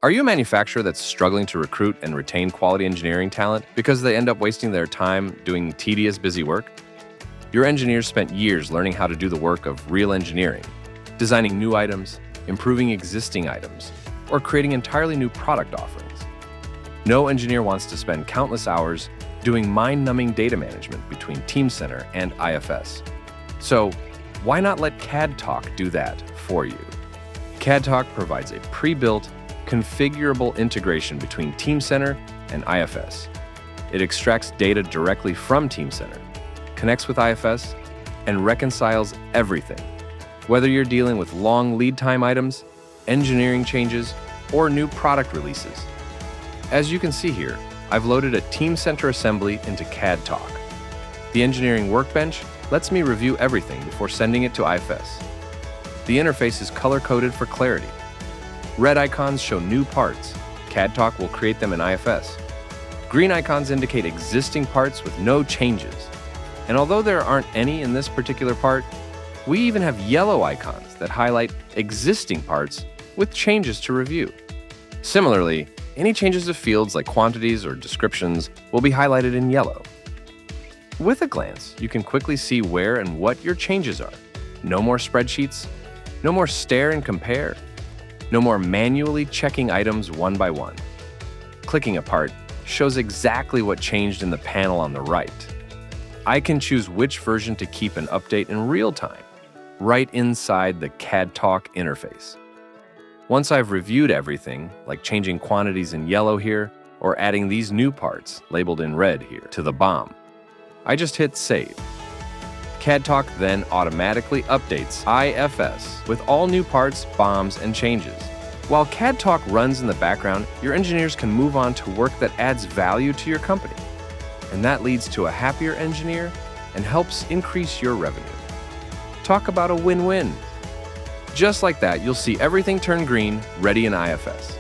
Are you a manufacturer that's struggling to recruit and retain quality engineering talent because they end up wasting their time doing tedious, busy work? Your engineers spent years learning how to do the work of real engineering, designing new items, improving existing items, or creating entirely new product offerings. No engineer wants to spend countless hours doing mind-numbing data management between Teamcenter and IFS. So, why not let CAD-Talk do that for you? CAD-Talk provides a pre-built, configurable integration between Teamcenter and IFS. It extracts data directly from Teamcenter, connects with IFS, and reconciles everything. Whether you're dealing with long lead time items, engineering changes, or new product releases. As you can see here, I've loaded a Teamcenter assembly into CAD-Talk. The engineering workbench lets me review everything before sending it to IFS. The interface is color-coded for clarity. Red icons show new parts. CAD-Talk will create them in IFS. Green icons indicate existing parts with no changes. And although there aren't any in this particular part, we even have yellow icons that highlight existing parts with changes to review. Similarly, any changes to fields like quantities or descriptions will be highlighted in yellow. With a glance, you can quickly see where and what your changes are. No more spreadsheets, no more stare and compare, no more manually checking items one by one. Clicking a part shows exactly what changed in the panel on the right. I can choose which version to keep and update in real time, right inside the CAD-Talk interface. Once I've reviewed everything, like changing quantities in yellow here, or adding these new parts, labeled in red here, to the BOM, I just hit Save. CAD-Talk then automatically updates IFS with all new parts, BOMs, and changes. While CAD-Talk runs in the background, your engineers can move on to work that adds value to your company. And that leads to a happier engineer and helps increase your revenue. Talk about a win-win. Just like that, you'll see everything turn green, ready in IFS.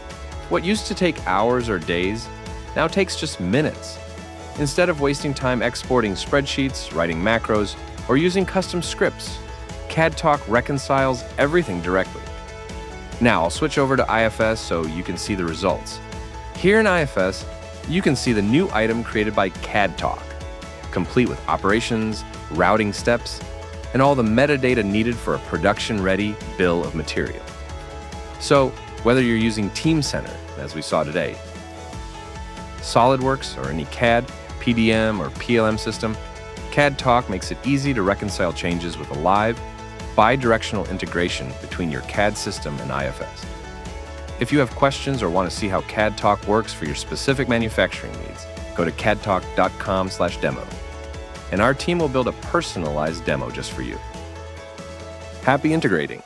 What used to take hours or days now takes just minutes. Instead of wasting time exporting spreadsheets, writing macros, or using custom scripts, CAD-Talk reconciles everything directly. Now I'll switch over to IFS so you can see the results. Here in IFS, you can see the new item created by CAD-Talk, complete with operations, routing steps, and all the metadata needed for a production-ready bill of material. So, whether you're using Teamcenter, as we saw today, SolidWorks, or any CAD, PDM, or PLM system, CAD-Talk makes it easy to reconcile changes with a live, bi-directional integration between your CAD system and IFS. If you have questions or want to see how CAD-Talk works for your specific manufacturing needs, go to cadtalk.com/demo, and our team will build a personalized demo just for you. Happy integrating!